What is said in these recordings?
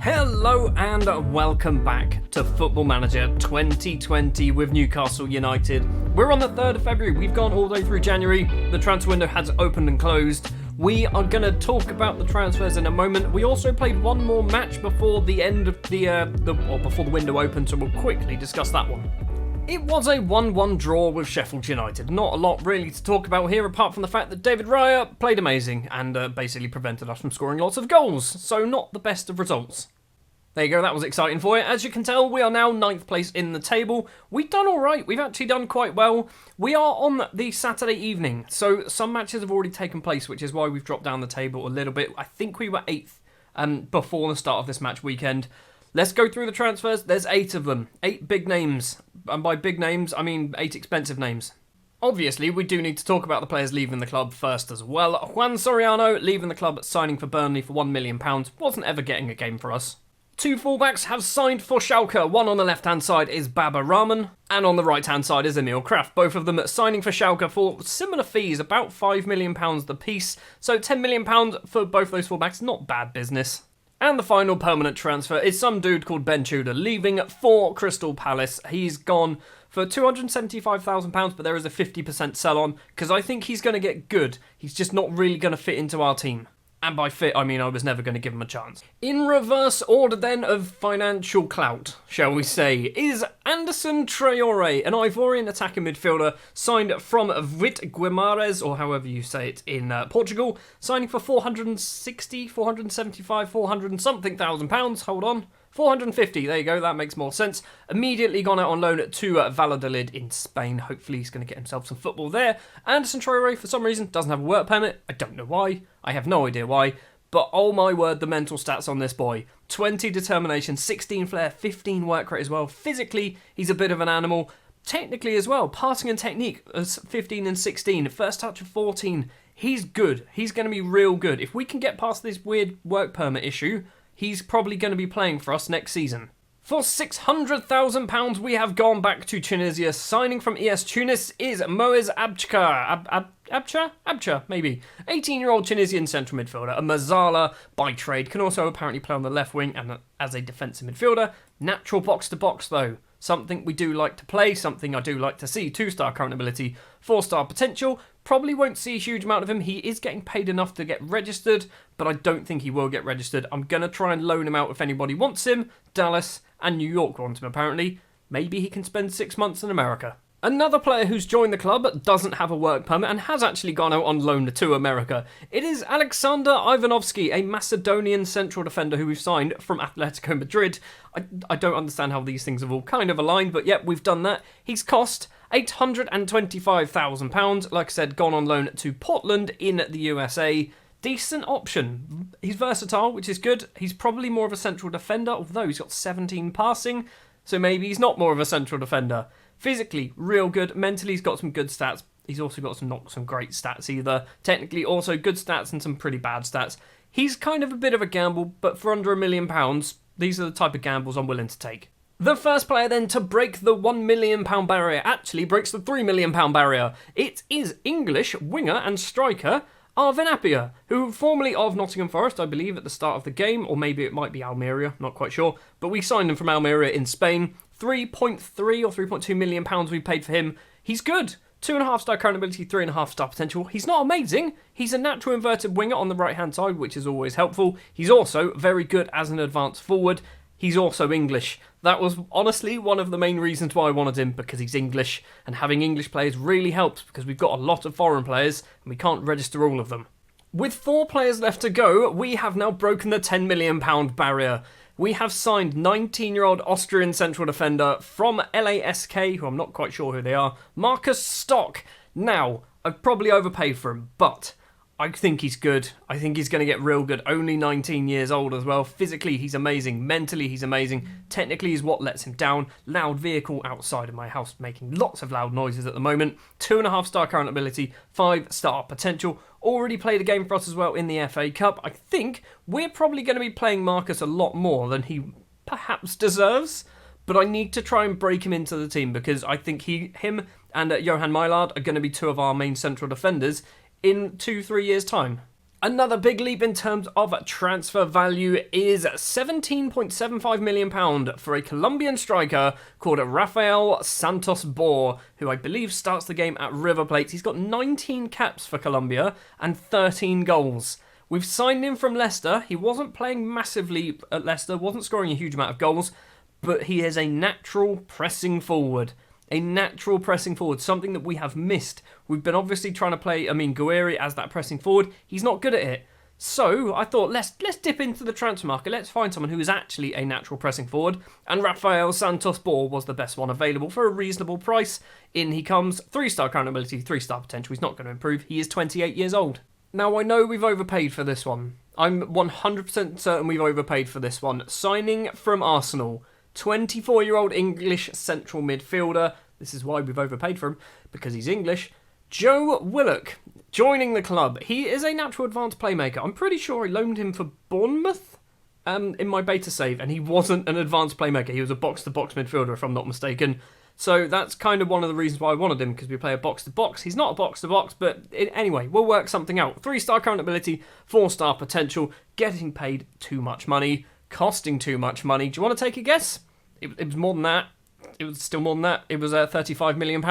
Hello and welcome back to Football Manager 2020 with Newcastle United. We're on the 3rd of February, we've gone all the way through January, the transfer window has opened and closed. We are going to talk about the transfers in a moment. We also played one more match before the end of before the window opened, so we'll quickly discuss that one. It was a 1-1 draw with Sheffield United. Not a lot really to talk about here apart from the fact that David Raya played amazing and basically prevented us from scoring lots of goals. So not the best of results. There you go, that was exciting for you. As you can tell, we are now 9th place in the table. We've done alright, we've actually done quite well. We are on the Saturday evening, so some matches have already taken place, which is why we've dropped down the table a little bit. I think we were 8th before the start of this match weekend. Let's go through the transfers. There's 8 of them. 8 big names. And by big names, I mean 8 expensive names. Obviously, we do need to talk about the players leaving the club first as well. Juan Soriano leaving the club, signing for Burnley for £1 million. Wasn't ever getting a game for us. 2 fullbacks have signed for Schalke. One on the left-hand side is Baba Rahman, and on the right-hand side is Emil Kraft. Both of them signing for Schalke for similar fees, about £5 million the piece. So £10 million for both those fullbacks, not bad business. And the final permanent transfer is some dude called Ben Tudor leaving for Crystal Palace. He's gone for £275,000, but there is a 50% sell-on, because I think he's going to get good. He's just not really going to fit into our team. And by fit, I mean I was never going to give him a chance. In reverse order then of financial clout, shall we say, is Anderson Traore, an Ivorian attacking midfielder signed from Vit Guimarães, or however you say it, in Portugal, signing for 460, 475, 400 and something thousand pounds. Hold on. 450, there you go, that makes more sense. Immediately gone out on loan to Valladolid in Spain. Hopefully he's going to get himself some football there. Anderson Traore, for some reason, doesn't have a work permit. I don't know why. I have no idea why. But oh my word, the mental stats on this boy. 20 determination, 16 flair, 15 work rate as well. Physically, he's a bit of an animal. Technically as well, passing and technique, 15 and 16. First touch of 14. He's good. He's going to be real good. If we can get past this weird work permit issue, he's probably going to be playing for us next season. For £600,000, we have gone back to Tunisia. Signing from ES Tunis is Moez Abcha, maybe. 18-year-old Tunisian central midfielder. A Mazzala by trade. Can also apparently play on the left wing and as a defensive midfielder. Natural box-to-box, though. Something we do like to play, something I do like to see. 2-star current ability, 4-star potential. Probably won't see a huge amount of him. He is getting paid enough to get registered, but I don't think he will get registered. I'm going to try and loan him out if anybody wants him. Dallas and New York want him, apparently. Maybe he can spend 6 months in America. Another player who's joined the club but doesn't have a work permit and has actually gone out on loan to America. It is Alexander Ivanovski, a Macedonian central defender who we've signed from Atletico Madrid. I don't understand how these things have all kind of aligned, but yep, we've done that. He's cost £825,000. Like I said, gone on loan to Portland in the USA. Decent option. He's versatile, which is good. He's probably more of a central defender, although he's got 17 passing, so maybe he's not more of a central defender. Physically, real good. Mentally, he's got some good stats. He's also got not some great stats either. Technically, also good stats and some pretty bad stats. He's kind of a bit of a gamble, but for under £1 million, these are the type of gambles I'm willing to take. The first player then to break the £1 million barrier actually breaks the £3 million barrier. It is English winger and striker Arvin Appiah, who formerly of Nottingham Forest, I believe, at the start of the game, or maybe it might be Almeria, not quite sure, but we signed him from Almeria in Spain. 3.3 or 3.2 million pounds we paid for him. He's good. 2.5-star current ability, 3.5-star potential. He's not amazing. He's a natural inverted winger on the right-hand side, which is always helpful. He's also very good as an advanced forward. He's also English. That was honestly one of the main reasons why I wanted him, because he's English, and having English players really helps because we've got a lot of foreign players and we can't register all of them. With 4 players left to go, we have now broken the £10 million barrier. We have signed 19-year-old Austrian central defender from LASK, who I'm not quite sure who they are, Marcus Stock. Now, I've probably overpaid for him, but I think he's good. I think he's going to get real good. Only 19 years old as well. Physically, he's amazing. Mentally, he's amazing. Technically is what lets him down. Loud vehicle outside of my house, making lots of loud noises at the moment. 2.5-star current ability, 5-star potential. Already played a game for us as well in the FA Cup. I think we're probably going to be playing Marcus a lot more than he perhaps deserves. But I need to try and break him into the team because I think him and Johan Mylard are going to be 2 of our main central defenders in 2-3 years' time. Another big leap in terms of transfer value is £17.75 million for a Colombian striker called Rafael Santos Bor, who I believe starts the game at River Plate. He's got 19 caps for Colombia and 13 goals. We've signed him from Leicester. He wasn't playing massively at Leicester, wasn't scoring a huge amount of goals, but he is a natural pressing forward. Something that we have missed. We've been obviously trying to play Gueri as that pressing forward. He's not good at it. So I thought, let's dip into the transfer market. Let's find someone who is actually a natural pressing forward. And Rafael Santos Bor was the best one available for a reasonable price. In he comes, 3-star current ability, 3-star potential. He's not going to improve. He is 28 years old. Now, I know we've overpaid for this one. I'm 100% certain we've overpaid for this one. Signing from Arsenal, 24-year-old English central midfielder. This is why we've overpaid for him, because he's English. Joe Willock, joining the club. He is a natural advanced playmaker. I'm pretty sure I loaned him for Bournemouth in my beta save, and he wasn't an advanced playmaker. He was a box-to-box midfielder, if I'm not mistaken. So that's kind of one of the reasons why I wanted him, because we play a box-to-box. He's not a box-to-box, but anyway, we'll work something out. 3-star current ability, 4-star potential, getting paid too much money, costing too much money. Do you want to take a guess? It was more than that. It was still more than that. It was £35 million.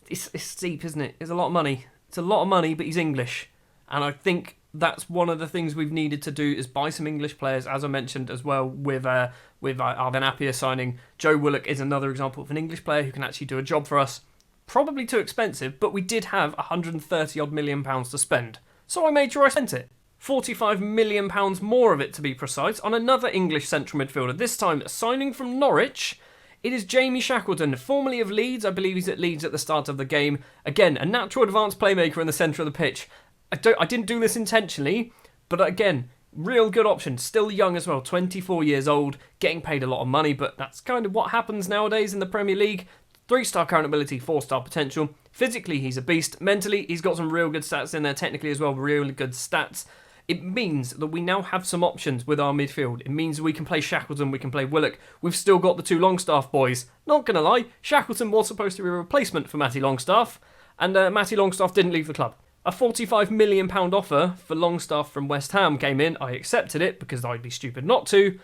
It's steep, isn't it? It's a lot of money. It's a lot of money, but he's English. And I think that's one of the things we've needed to do is buy some English players, as I mentioned as well with our Van Appiah signing. Joe Willock is another example of an English player who can actually do a job for us. Probably too expensive, but we did have £130 million to spend. So I made sure I spent it. £45 million more of it, to be precise, on another English central midfielder, this time signing from Norwich. It is Jamie Shackleton, formerly of Leeds. I believe he's at Leeds at the start of the game. Again, a natural advanced playmaker in the centre of the pitch. I didn't do this intentionally, but again, real good option. Still young as well, 24 years old, getting paid a lot of money, but that's kind of what happens nowadays in the Premier League. 3-star current ability, 4-star potential. Physically, he's a beast. Mentally, he's got some real good stats in there. Technically as well, really good stats. It means that we now have some options with our midfield. It means we can play Shackleton, we can play Willock. We've still got the two Longstaff boys. Not going to lie, Shackleton was supposed to be a replacement for Matty Longstaff, and Matty Longstaff didn't leave the club. A £45 million offer for Longstaff from West Ham came in. I accepted it because I'd be stupid not to,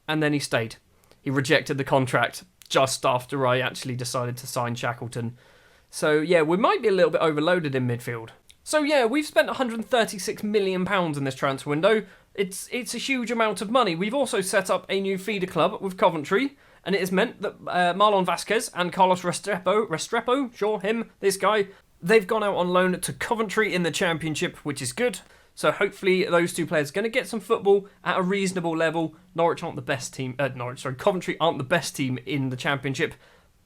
and then he stayed. He rejected the contract just after I actually decided to sign Shackleton. So yeah, we might be a little bit overloaded in midfield. So yeah, we've spent £136 million in this transfer window. It's a huge amount of money. We've also set up a new feeder club with Coventry, and it has meant that Marlon Vasquez and Carlos Restrepo, sure, him, this guy, they've gone out on loan to Coventry in the Championship, which is good. So hopefully those two players are going to get some football at a reasonable level. Coventry aren't the best team in the Championship,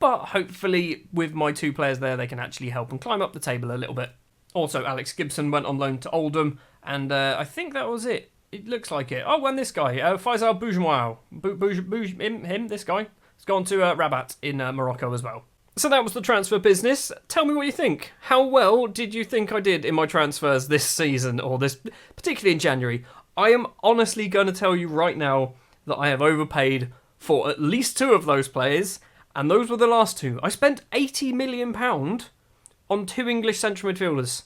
but hopefully with my two players there, they can actually help and climb up the table a little bit. Also, Alex Gibson went on loan to Oldham, and I think that was it. It looks like it. Oh, and this guy, Faisal Boujmoil. This guy, has gone to Rabat in Morocco as well. So that was the transfer business. Tell me what you think. How well did you think I did in my transfers this season, or this, particularly in January? I am honestly going to tell you right now that I have overpaid for at least two of those players, and those were the last two. I spent £80 million on two English central midfielders.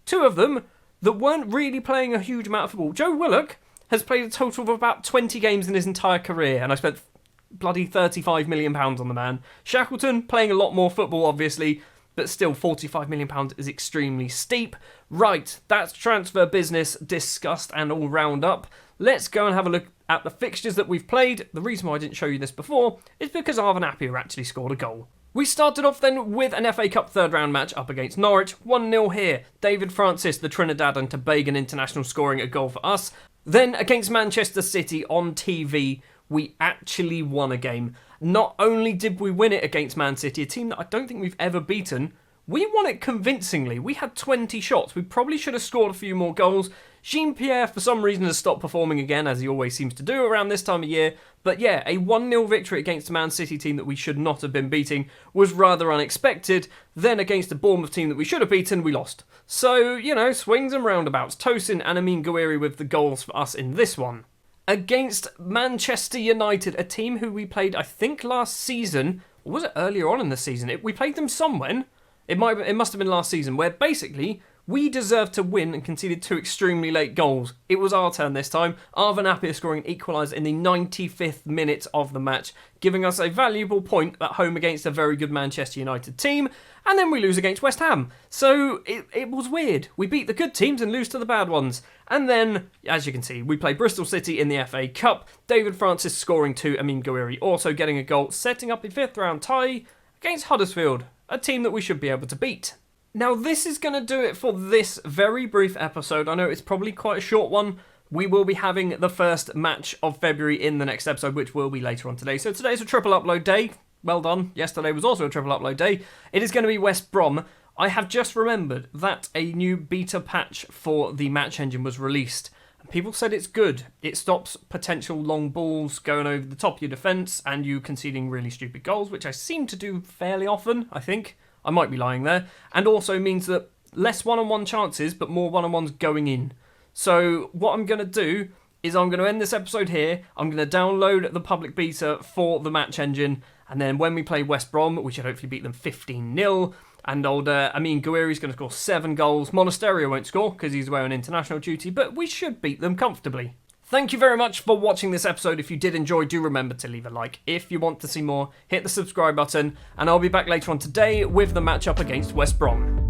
Two of them that weren't really playing a huge amount of football. Joe Willock has played a total of about 20 games in his entire career, and I spent bloody £35 million on the man. Shackleton playing a lot more football, obviously, but still £45 million is extremely steep. Right, that's transfer business discussed and all round up. Let's go and have a look at the fixtures that we've played. The reason why I didn't show you this before is because Van Appiah actually scored a goal. We started off then with an FA Cup third round match up against Norwich. 1-0 here. David Francis, the Trinidad and Tobago international, scoring a goal for us. Then against Manchester City on TV, we actually won a game. Not only did we win it against Man City, a team that I don't think we've ever beaten, we won it convincingly. We had 20 shots. We probably should have scored a few more goals. Jean-Pierre, for some reason, has stopped performing again, as he always seems to do around this time of year. But yeah, a 1-0 victory against a Man City team that we should not have been beating was rather unexpected. Then against a Bournemouth team that we should have beaten, we lost. So, swings and roundabouts. Tosin and Amine Gouiri with the goals for us in this one. Against Manchester United, a team who we played, I think, last season. Or was it earlier on in the season? We played them somewhere. It must have been last season, where basically We deserved to win and conceded 2 extremely late goals. It was our turn this time. Arvan Appiah scoring an equaliser in the 95th minute of the match, giving us a valuable point at home against a very good Manchester United team, and then we lose against West Ham. So it was weird. We beat the good teams and lose to the bad ones. And then, as you can see, we play Bristol City in the FA Cup. David Francis scoring 2, Amin Gouiri also getting a goal, setting up a 5th round tie against Huddersfield, a team that we should be able to beat. Now, this is going to do it for this very brief episode. I know it's probably quite a short one. We will be having the first match of February in the next episode, which will be later on today. So today's a triple upload day. Well done. Yesterday was also a triple upload day. It is going to be West Brom. I have just remembered that a new beta patch for the match engine was released. And people said it's good. It stops potential long balls going over the top of your defence and you conceding really stupid goals, which I seem to do fairly often, I think. I might be lying there. And also means that less one-on-one chances, but more one-on-ones going in. So what I'm going to do is I'm going to end this episode here. I'm going to download the public beta for the match engine. And then when we play West Brom, we should hopefully beat them 15-0. And old Amin Gouiri is going to score 7 goals. Monasterio won't score because he's away on international duty, but we should beat them comfortably. Thank you very much for watching this episode. If you did enjoy, do remember to leave a like. If you want to see more, hit the subscribe button, and I'll be back later on today with the matchup against West Brom.